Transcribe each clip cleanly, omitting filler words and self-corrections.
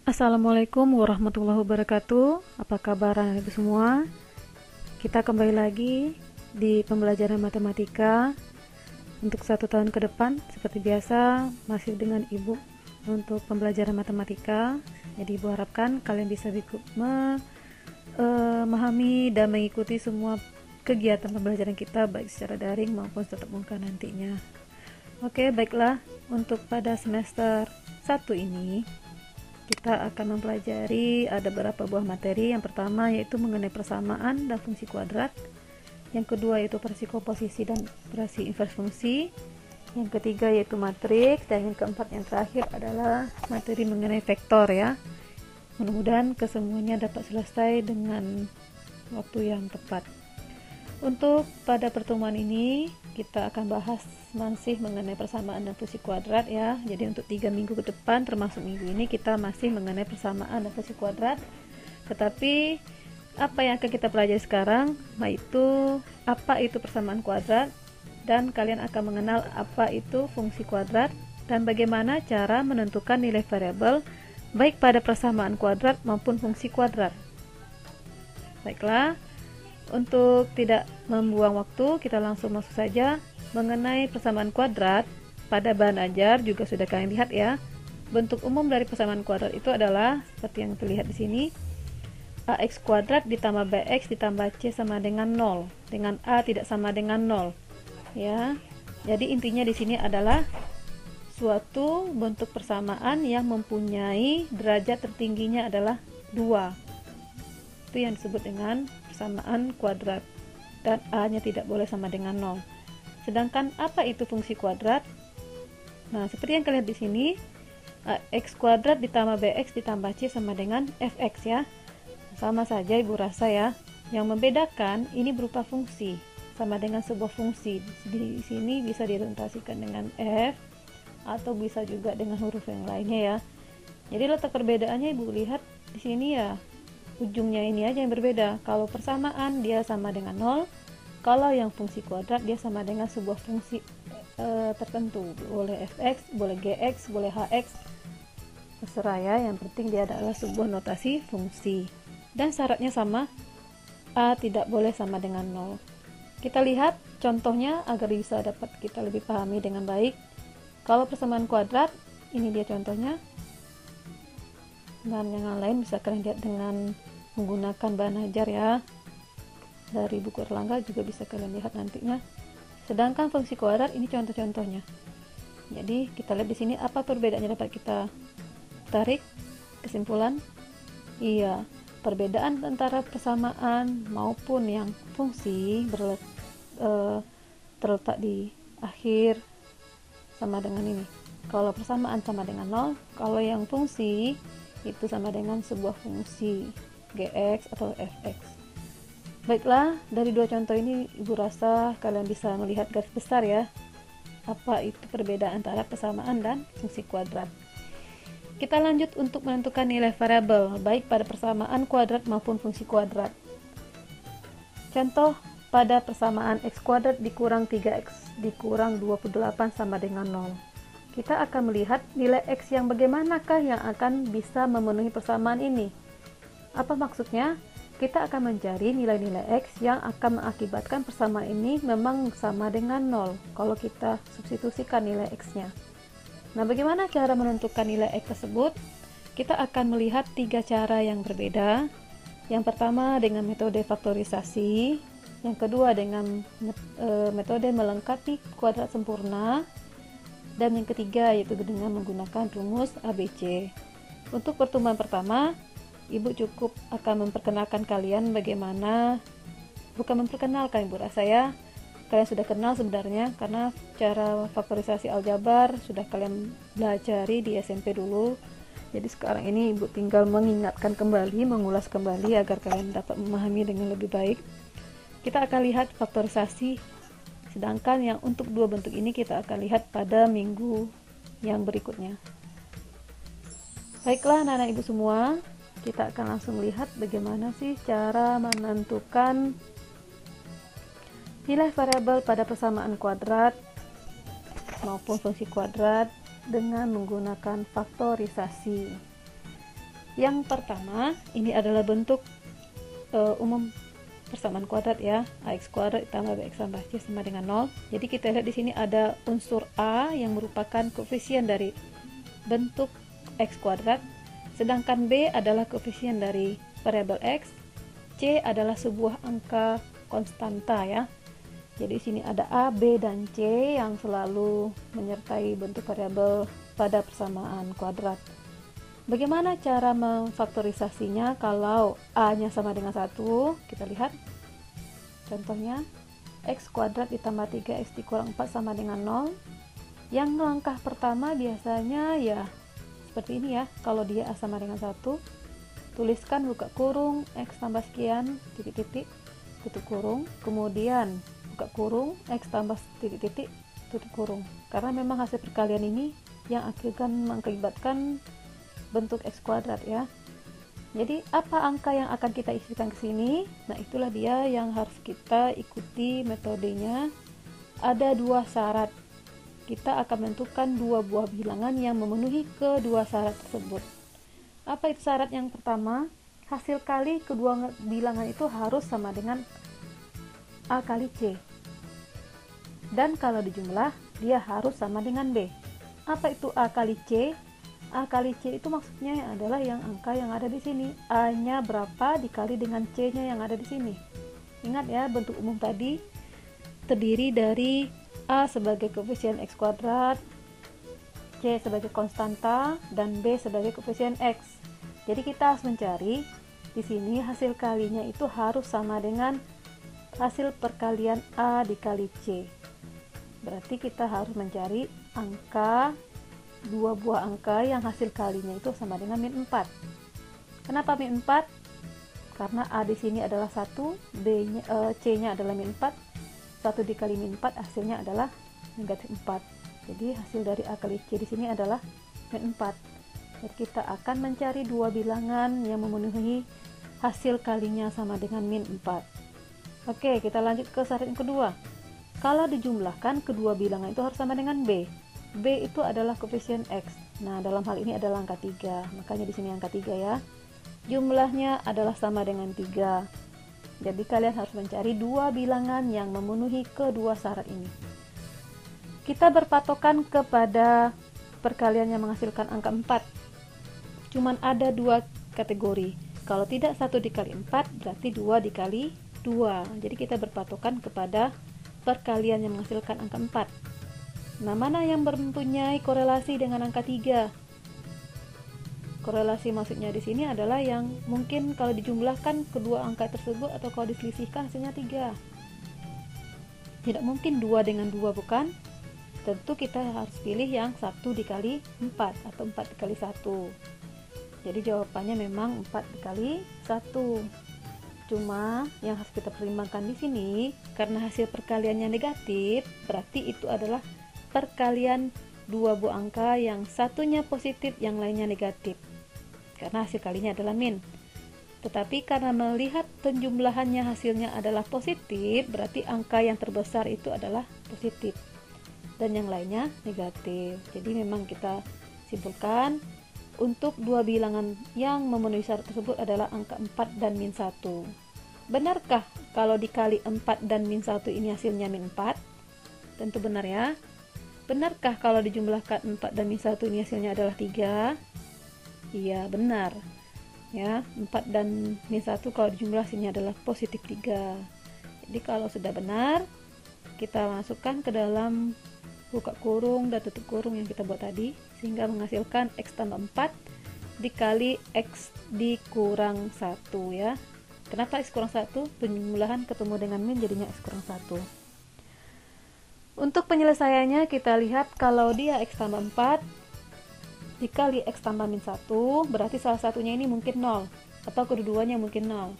Assalamualaikum warahmatullahi wabarakatuh. Apa kabar anak ibu semua? Kita kembali lagi di pembelajaran matematika untuk 1 tahun ke depan. Seperti biasa masih dengan ibu untuk pembelajaran matematika. Jadi ibu harapkan kalian bisa memahami dan mengikuti semua kegiatan pembelajaran kita baik secara daring maupun tatap muka nantinya. Oke, baiklah. Untuk pada semester 1 ini kita akan mempelajari ada beberapa buah materi. Yang pertama yaitu mengenai persamaan dan fungsi kuadrat. Yang kedua yaitu operasi komposisi dan operasi invers fungsi. Yang ketiga yaitu matriks. Dan yang keempat yang terakhir adalah materi mengenai vektor ya. Mudah-mudahan kesemuanya dapat selesai dengan waktu yang tepat. Untuk pada pertemuan ini kita akan bahas masih mengenai persamaan dan fungsi kuadrat ya. Jadi untuk 3 minggu ke depan termasuk minggu ini kita masih mengenai persamaan dan fungsi kuadrat. Tetapi apa yang akan kita pelajari sekarang yaitu apa itu persamaan kuadrat, dan kalian akan mengenal apa itu fungsi kuadrat dan bagaimana cara menentukan nilai variabel baik pada persamaan kuadrat maupun fungsi kuadrat. Baiklah. Untuk tidak membuang waktu, kita langsung masuk saja. Mengenai persamaan kuadrat, pada bahan ajar juga sudah kalian lihat ya. Bentuk umum dari persamaan kuadrat itu adalah seperti yang terlihat di sini. Ax kuadrat ditambah bx ditambah c sama dengan 0, dengan a tidak sama dengan 0. Ya. Jadi intinya di sini adalah suatu bentuk persamaan yang mempunyai derajat tertingginya adalah 2. Itu yang disebut dengan persamaan kuadrat, dan a-nya tidak boleh sama dengan 0. Sedangkan apa itu fungsi kuadrat? Nah, seperti yang kalian lihat di sini, x kuadrat ditambah bx ditambah c sama dengan fx ya. Sama saja ibu rasa ya. Yang membedakan ini berupa fungsi, sama dengan sebuah fungsi. Di sini bisa diorientasikan dengan f atau bisa juga dengan huruf yang lainnya ya. Jadi letak perbedaannya ibu lihat di sini ya. Ujungnya ini aja yang berbeda. Kalau persamaan dia sama dengan 0, kalau yang fungsi kuadrat dia sama dengan sebuah fungsi tertentu. Boleh fx, boleh gx, boleh hx, terserah ya. Yang penting dia adalah sebuah notasi fungsi. Dan syaratnya sama, a tidak boleh sama dengan 0. Kita lihat contohnya agar bisa dapat kita lebih pahami dengan baik. Kalau persamaan kuadrat, ini dia contohnya. Dan yang lain bisa kalian lihat dengan menggunakan bahan ajar ya, dari buku Erlangga juga bisa kalian lihat nantinya. Sedangkan fungsi kuadrat ini contoh-contohnya. Jadi kita lihat di sini apa perbedaannya dapat kita tarik kesimpulan. Iya, perbedaan antara persamaan maupun yang fungsi terletak di akhir sama dengan ini. Kalau persamaan sama dengan 0, kalau yang fungsi itu sama dengan sebuah fungsi gx atau fx. Baiklah, dari dua contoh ini ibu rasa kalian bisa melihat garis besar ya, apa itu perbedaan antara persamaan dan fungsi kuadrat. Kita lanjut untuk menentukan nilai variabel baik pada persamaan kuadrat maupun fungsi kuadrat. Contoh pada persamaan x kuadrat dikurang 3x dikurang 28 sama dengan 0. Kita akan melihat nilai x yang bagaimanakah yang akan bisa memenuhi persamaan ini. Apa maksudnya? Kita akan mencari nilai-nilai x yang akan mengakibatkan persamaan ini memang sama dengan 0 kalau kita substitusikan nilai x-nya. Nah, bagaimana cara menentukan nilai x tersebut? Kita akan melihat 3 cara yang berbeda. Yang pertama dengan metode faktorisasi, yang kedua dengan metode melengkapi kuadrat sempurna, dan yang ketiga yaitu dengan menggunakan rumus ABC. Untuk pertemuan pertama, ibu cukup akan memperkenalkan kalian bagaimana, bukan memperkenalkan ibu rasa ya, kalian sudah kenal sebenarnya karena cara faktorisasi aljabar sudah kalian pelajari di SMP dulu. Jadi sekarang ini ibu tinggal mengingatkan kembali, mengulas kembali agar kalian dapat memahami dengan lebih baik. Kita akan lihat faktorisasi. Sedangkan yang untuk dua bentuk ini kita akan lihat pada minggu yang berikutnya. Baiklah anak-anak ibu semua, kita akan langsung lihat bagaimana sih cara menentukan nilai variabel pada persamaan kuadrat maupun fungsi kuadrat dengan menggunakan faktorisasi. Yang pertama, ini adalah bentuk umum persamaan kuadrat ya, ax kuadrat ditambah bx tambah c sama dengan 0. Jadi kita lihat di sini ada unsur a yang merupakan koefisien dari bentuk x kuadrat, sedangkan b adalah koefisien dari variabel x, c adalah sebuah angka konstanta ya. Jadi di sini ada a, b, dan c yang selalu menyertai bentuk variabel pada persamaan kuadrat. Bagaimana cara memfaktorisasinya kalau a-nya sama dengan 1? Kita lihat contohnya, x kuadrat ditambah 3x dikurang 4 sama dengan 0. Yang langkah pertama biasanya ya seperti ini ya. Kalau dia a sama dengan 1, tuliskan buka kurung x tambah sekian titik-titik tutup kurung, kemudian buka kurung x tambah titik-titik tutup kurung, karena memang hasil perkalian ini yang akan mengakibatkan bentuk x kuadrat ya. Jadi apa angka yang akan kita isikan ke sini? Nah, itulah dia yang harus kita ikuti metodenya. Ada dua syarat. Kita akan menentukan dua buah bilangan yang memenuhi kedua syarat tersebut. Apa itu syarat yang pertama? Hasil kali kedua bilangan itu harus sama dengan a kali c. Dan kalau dijumlah, dia harus sama dengan b. Apa itu a kali c? A kali C itu maksudnya adalah yang angka yang ada di sini. A-nya berapa dikali dengan C-nya yang ada di sini. Ingat ya, bentuk umum tadi terdiri dari A sebagai koefisien X kuadrat, C sebagai konstanta, dan B sebagai koefisien X. Jadi kita harus mencari di sini hasil kalinya itu harus sama dengan hasil perkalian A dikali C. Berarti kita harus mencari angka dua buah angka yang hasil kalinya itu sama dengan min 4. Kenapa min 4? Karena A di sini adalah 1, C-nya adalah min 4. 1 dikali min 4 hasilnya adalah negatif 4. Jadi hasil dari A kali C di sini adalah min 4. Jadi kita akan mencari dua bilangan yang memenuhi hasil kalinya sama dengan min 4. Oke, kita lanjut ke syarat yang kedua. Kalau dijumlahkan kedua bilangan itu harus sama dengan B. B itu adalah koefisien X. Nah, dalam hal ini adalah angka 3. Makanya di sini angka 3 ya. Jumlahnya adalah sama dengan 3. Jadi kalian harus mencari dua bilangan yang memenuhi kedua syarat ini. Kita berpatokan kepada perkalian yang menghasilkan angka 4. Cuman ada dua kategori. Kalau tidak 1 dikali 4 berarti 2 dikali 2. Jadi kita berpatokan kepada perkalian yang menghasilkan angka 4. Nah, mana yang mempunyai korelasi dengan angka 3? Korelasi maksudnya di sini adalah yang mungkin kalau dijumlahkan kedua angka tersebut atau kalau diselisihkan hasilnya 3. Tidak mungkin 2 dengan 2, bukan? Tentu kita harus pilih yang 1 dikali 4 atau 4 dikali 1. Jadi jawabannya memang 4 dikali 1. Cuma yang harus kita pertimbangkan di sini, karena hasil perkaliannya negatif, berarti itu adalah perkalian dua buah angka yang satunya positif, yang lainnya negatif. Karena hasil kalinya adalah min. Tetapi karena melihat penjumlahannya hasilnya adalah positif, berarti angka yang terbesar itu adalah positif. Dan yang lainnya negatif. Jadi memang kita simpulkan untuk dua bilangan yang memenuhi syarat tersebut adalah angka 4 dan min 1. Benarkah kalau dikali 4 dan min 1 ini hasilnya min 4? Tentu benar ya. Benarkah kalau dijumlahkan 4 dan min 1 ini hasilnya adalah 3? Iya, benar. Ya, 4 dan min 1 kalau dijumlah hasilnya adalah positif 3. Jadi kalau sudah benar, kita masukkan ke dalam buka kurung dan tutup kurung yang kita buat tadi, sehingga menghasilkan X tambah 4 dikali X dikurang 1 ya. Kenapa X kurang 1? Penjumlahan ketemu dengan min jadinya X kurang 1. Untuk penyelesaiannya kita lihat kalau dia X tambah 4 dikali X tambah min 1, berarti salah satunya ini mungkin 0 atau kedua-duanya mungkin 0.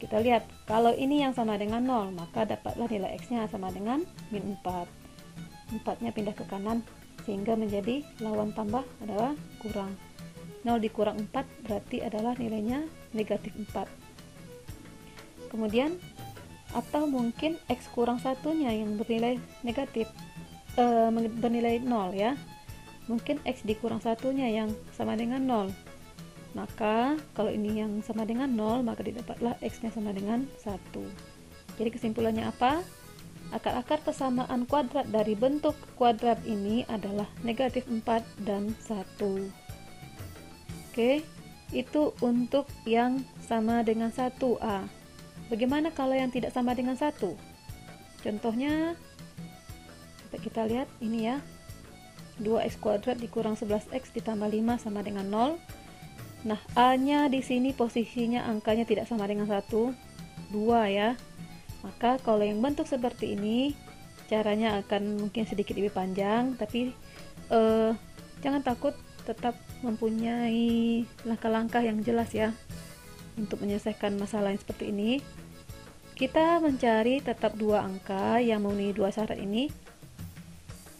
Kita lihat kalau ini yang sama dengan 0, maka dapatlah nilai X nya sama dengan min 4. 4 nya pindah ke kanan sehingga menjadi lawan tambah adalah kurang. 0 dikurang 4 berarti adalah nilainya negatif 4. Kemudian atau mungkin X kurang satunya yang bernilai negatif, bernilai 0 ya. Mungkin X dikurang satunya yang sama dengan 0. Maka kalau ini yang sama dengan 0, maka didapatlah X-nya sama dengan 1. Jadi kesimpulannya apa? Akar-akar persamaan kuadrat dari bentuk kuadrat ini adalah negatif 4 dan 1. Oke, itu untuk yang sama dengan 1A. Bagaimana kalau yang tidak sama dengan 1? Contohnya, kita lihat ini ya, 2x kuadrat dikurang 11x ditambah 5 sama dengan 0. Nah, A-nya di sini posisinya angkanya tidak sama dengan 1, 2 ya. Maka kalau yang bentuk seperti ini, caranya akan mungkin sedikit lebih panjang, tapi jangan takut, tetap mempunyai langkah-langkah yang jelas ya untuk menyelesaikan masalah yang seperti ini. Kita mencari tetap dua angka yang memenuhi dua syarat ini.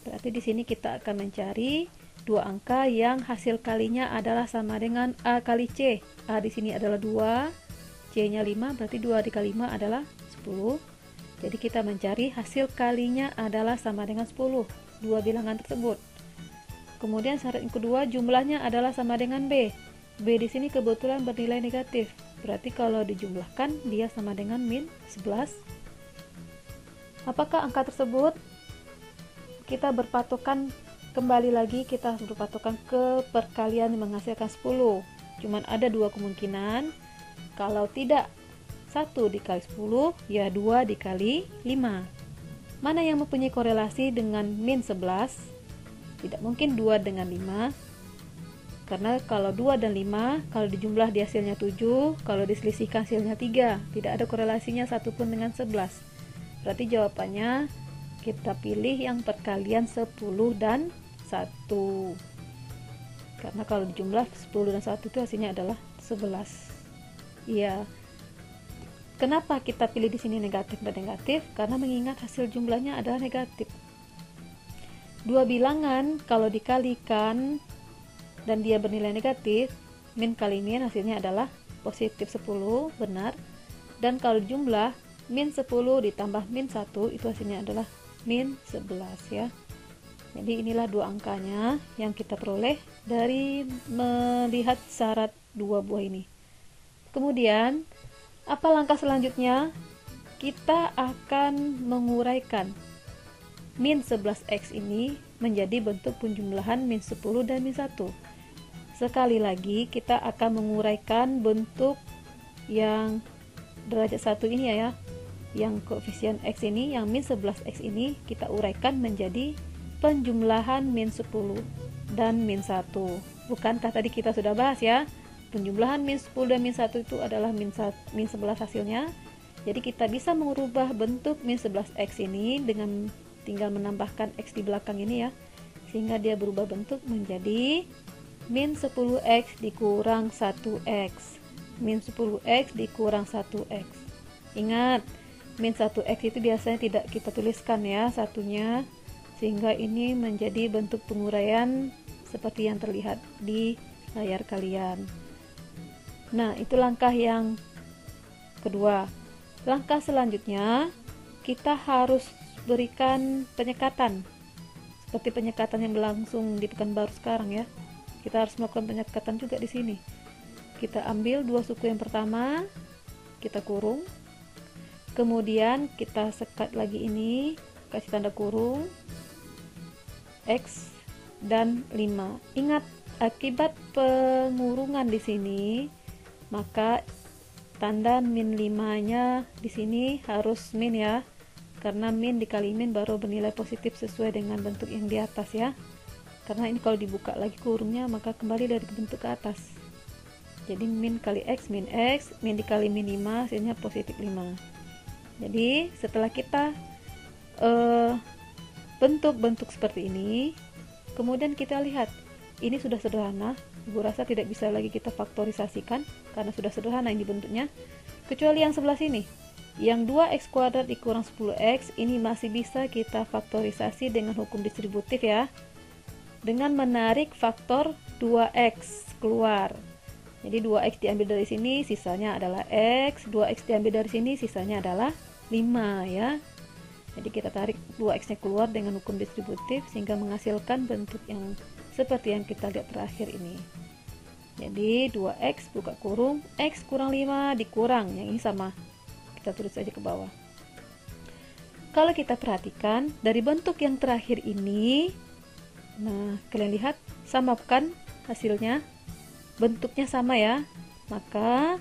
Berarti di sini kita akan mencari dua angka yang hasil kalinya adalah sama dengan A kali C. A di sini adalah 2, C-nya 5, berarti 2 dikali 5 adalah 10. Jadi kita mencari hasil kalinya adalah sama dengan 10, dua bilangan tersebut. Kemudian syarat yang kedua, jumlahnya adalah sama dengan B. B di sini kebetulan bernilai negatif. Berarti kalau dijumlahkan dia sama dengan min 11. Apakah angka tersebut? Kita berpatokan, kembali lagi kita harus berpatokan ke perkalian yang menghasilkan 10. Cuman ada dua kemungkinan. Kalau tidak 1 dikali 10, ya 2 dikali 5. Mana yang mempunyai korelasi dengan min 11? Tidak mungkin 2 dengan 5. Karena kalau 2 dan 5, kalau dijumlah di hasilnya 7, kalau diselisihkan hasilnya 3. Tidak ada korelasinya satupun dengan 11. Berarti jawabannya kita pilih yang perkalian 10 dan 1. Karena kalau dijumlah 10 dan 1 itu hasilnya adalah 11. Iya. Kenapa kita pilih di sini negatif dan negatif? Karena mengingat hasil jumlahnya adalah negatif. Dua bilangan kalau dikalikan dan dia bernilai negatif, min kali min hasilnya adalah positif 10, benar. Dan kalau jumlah min 10 ditambah min 1 itu hasilnya adalah min 11 ya. Jadi inilah dua angkanya yang kita peroleh dari melihat syarat dua buah ini. Kemudian apa langkah selanjutnya? Kita akan menguraikan min 11x ini menjadi bentuk penjumlahan min 10 dan min 1. Sekali lagi kita akan menguraikan bentuk yang derajat 1 ini ya, yang koefisien x ini, yang min 11x ini kita uraikan menjadi penjumlahan min 10 dan min 1. Bukankah tadi kita sudah bahas ya, penjumlahan min 10 dan min 1 itu adalah min 11 hasilnya. Jadi kita bisa mengubah bentuk min 11x ini dengan tinggal menambahkan x di belakang ini ya, sehingga dia berubah bentuk menjadi min 10x dikurang 1x, min 10x dikurang 1x. Ingat, min 1x itu biasanya tidak kita tuliskan ya satunya, sehingga ini menjadi bentuk penguraian seperti yang terlihat di layar kalian. Nah, itu langkah yang kedua. Langkah selanjutnya, kita harus berikan penyekatan, seperti penyekatan yang berlangsung di Pekanbaru sekarang ya. Kita harus melakukan penyekatan juga di sini. Kita ambil dua suku yang pertama, kita kurung, kemudian kita sekat lagi ini, kasih tanda kurung, x dan 5. Ingat, akibat pengurungan di sini, maka tanda min 5-nya di sini harus min ya, karena min dikali min baru bernilai positif sesuai dengan bentuk yang di atas ya. Karena ini kalau dibuka lagi kurungnya maka kembali dari bentuk ke atas. Jadi min kali x, min dikali min 5 hasilnya positif 5. Jadi setelah kita bentuk-bentuk seperti ini, kemudian kita lihat ini sudah sederhana. Ibu rasa tidak bisa lagi kita faktorisasikan karena sudah sederhana ini bentuknya, kecuali yang sebelah sini, yang 2x kuadrat dikurang 10x, ini masih bisa kita faktorisasi dengan hukum distributif ya, dengan menarik faktor 2x keluar. Jadi 2x diambil dari sini, sisanya adalah x, 2x diambil dari sini, sisanya adalah 5 ya. Jadi kita tarik 2x nya keluar dengan hukum distributif sehingga menghasilkan bentuk yang seperti yang kita lihat terakhir ini. Jadi 2x buka kurung x kurang 5 dikurang, yang ini sama, kita tulis aja ke bawah. Kalau kita perhatikan dari bentuk yang terakhir ini, nah kalian lihat sama bukan hasilnya, bentuknya sama ya. Maka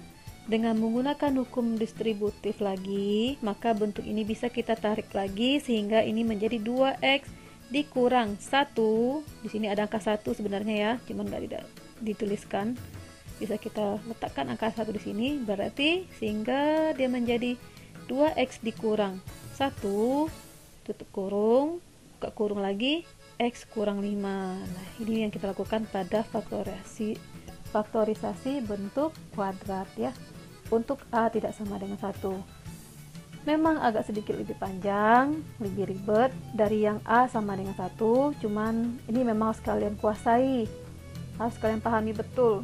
dengan menggunakan hukum distributif lagi, maka bentuk ini bisa kita tarik lagi sehingga ini menjadi 2x dikurang 1. Di sini ada angka 1 sebenarnya ya, cuman nggak dituliskan. Bisa kita letakkan angka 1 di sini, berarti sehingga dia menjadi 2x dikurang 1 tutup kurung, buka kurung lagi, x kurang 5. Nah, ini yang kita lakukan pada faktorisasi bentuk kuadrat ya. Untuk A tidak sama dengan 1. Memang agak sedikit lebih panjang, lebih ribet dari yang A sama dengan 1, cuman ini memang harus kalian kuasai, harus kalian pahami betul.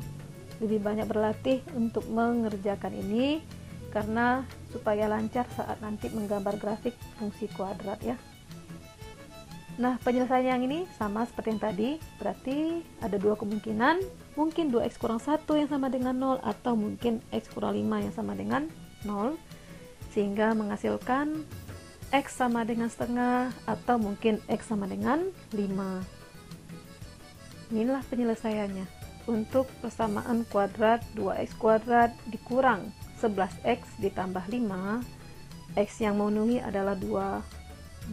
Lebih banyak berlatih untuk mengerjakan ini karena supaya lancar saat nanti menggambar grafik fungsi kuadrat ya. Nah, penyelesaian yang ini sama seperti yang tadi, berarti ada dua kemungkinan, mungkin 2x kurang 1 yang sama dengan 0, atau mungkin x kurang 5 yang sama dengan 0, sehingga menghasilkan x sama dengan setengah, atau mungkin x sama dengan 5. Inilah penyelesaiannya untuk persamaan kuadrat 2x kuadrat dikurang 11x ditambah 5, x yang memenuhi adalah 2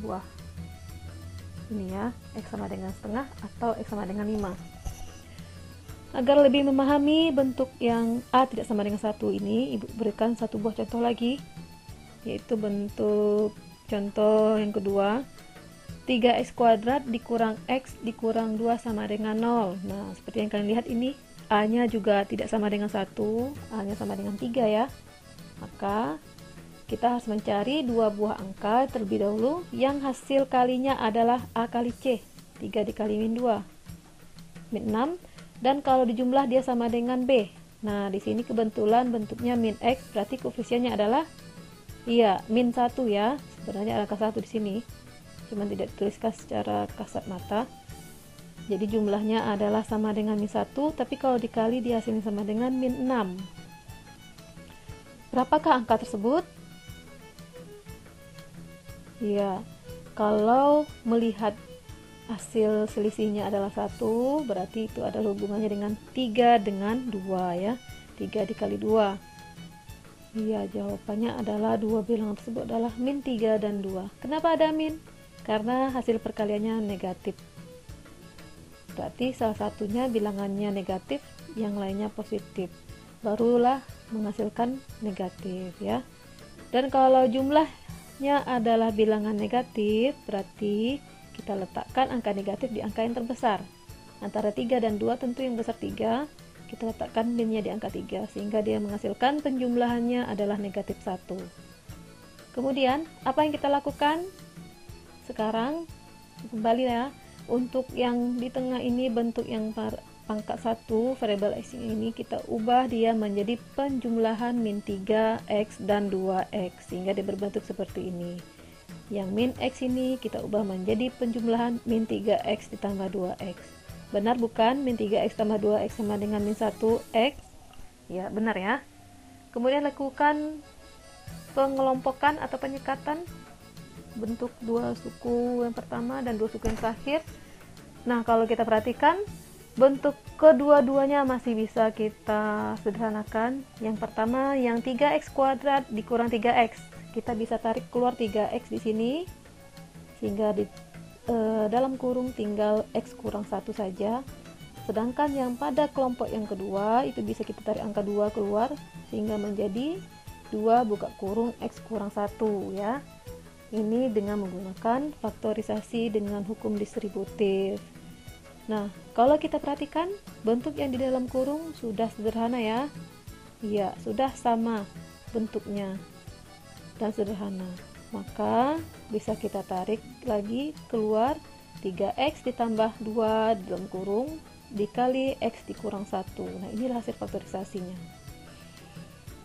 buah ini ya, x sama dengan setengah atau x sama dengan 5. Agar lebih memahami bentuk yang A tidak sama dengan 1 ini, Ibu berikan satu buah contoh lagi, yaitu bentuk contoh yang kedua, 3x kuadrat dikurang x dikurang 2 sama dengan 0. Nah, seperti yang kalian lihat ini, A nya juga tidak sama dengan 1, A nya sama dengan 3 ya. Maka kita harus mencari dua buah angka terlebih dahulu yang hasil kalinya adalah A kali C, 3 dikali min 2 min 6, dan kalau dijumlah dia sama dengan B. Nah, di sini kebetulan bentuknya min X, berarti koefisiennya adalah iya min 1 ya. Sebenarnya ada angka 1 di sini, cuman tidak dituliskan secara kasat mata. Jadi jumlahnya adalah sama dengan min 1, tapi kalau dikali dia hasilnya sama dengan min 6. Berapakah angka tersebut? Ya, kalau melihat hasil selisihnya adalah 1, berarti itu adalah hubungannya dengan 3 dengan 2 ya. 3 dikali 2. Iya, jawabannya adalah dua bilangan tersebut adalah min 3 dan 2. Kenapa ada min? Karena hasil perkaliannya negatif. Berarti salah satunya bilangannya negatif, yang lainnya positif. Barulah menghasilkan negatif ya. Dan kalau jumlahnya adalah bilangan negatif, berarti kita letakkan angka negatif di angka yang terbesar. Antara 3 dan 2 tentu yang besar 3, kita letakkan minnya di angka 3, sehingga dia menghasilkan penjumlahannya adalah negatif 1. Kemudian, apa yang kita lakukan? Sekarang, kembali ya, untuk yang di tengah ini bentuk yang pangkat 1, variabel x ini kita ubah dia menjadi penjumlahan min 3x dan 2x, sehingga dia berbentuk seperti ini. Yang min x ini kita ubah menjadi penjumlahan min 3x ditambah 2x. Benar bukan? Min 3x tambah 2x sama dengan min 1x. Ya, benar ya. Kemudian lakukan pengelompokan atau penyekatan bentuk dua suku yang pertama dan dua suku yang terakhir. Nah, kalau kita perhatikan, bentuk kedua-duanya masih bisa kita sederhanakan. Yang pertama, yang 3x kuadrat dikurang 3x. Kita bisa tarik keluar 3x di sini, sehingga di dalam kurung tinggal x kurang 1 saja. Sedangkan yang pada kelompok yang kedua, itu bisa kita tarik angka 2 keluar, sehingga menjadi 2 buka kurung x kurang 1 ya. Ini dengan menggunakan faktorisasi dengan hukum distributif. Nah, kalau kita perhatikan, bentuk yang di dalam kurung sudah sederhana ya. Iya, sudah sama bentuknya dan sederhana. Maka bisa kita tarik lagi keluar 3x ditambah 2 di dalam kurung dikali x dikurang 1. Nah, inilah hasil faktorisasinya.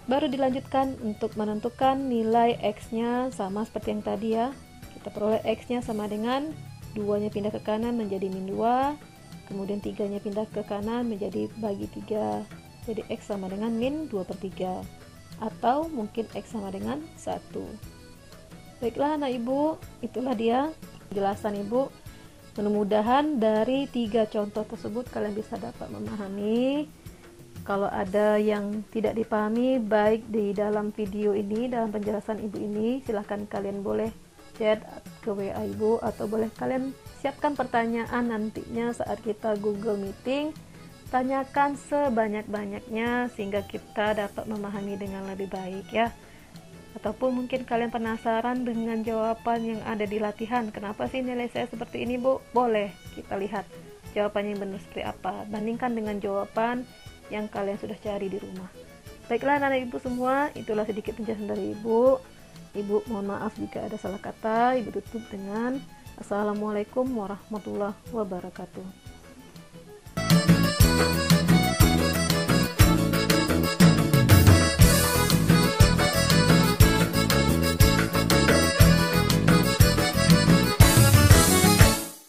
Baru dilanjutkan untuk menentukan nilai x-nya sama seperti yang tadi ya. Kita peroleh x-nya sama dengan 2-nya pindah ke kanan menjadi min 2, kemudian 3-nya pindah ke kanan menjadi bagi 3, jadi X sama dengan min 2/3, atau mungkin X sama dengan 1. Baiklah anak ibu, itulah dia penjelasan ibu. Mudah-mudahan dari 3 contoh tersebut kalian bisa dapat memahami. Kalau ada yang tidak dipahami baik di dalam video ini, dalam penjelasan ibu ini, silahkan kalian boleh chat ke WA ibu, atau boleh kalian siapkan pertanyaan nantinya saat kita Google Meeting. Tanyakan sebanyak-banyaknya sehingga kita dapat memahami dengan lebih baik ya. Ataupun mungkin kalian penasaran dengan jawaban yang ada di latihan, kenapa sih nilai saya seperti ini bu? Boleh kita lihat jawabannya yang benar seperti apa, bandingkan dengan jawaban yang kalian sudah cari di rumah. Baiklah anak ibu semua, itulah sedikit penjelasan dari ibu. Ibu mohon maaf jika ada salah kata. Ibu tutup dengan Assalamualaikum warahmatullahi wabarakatuh.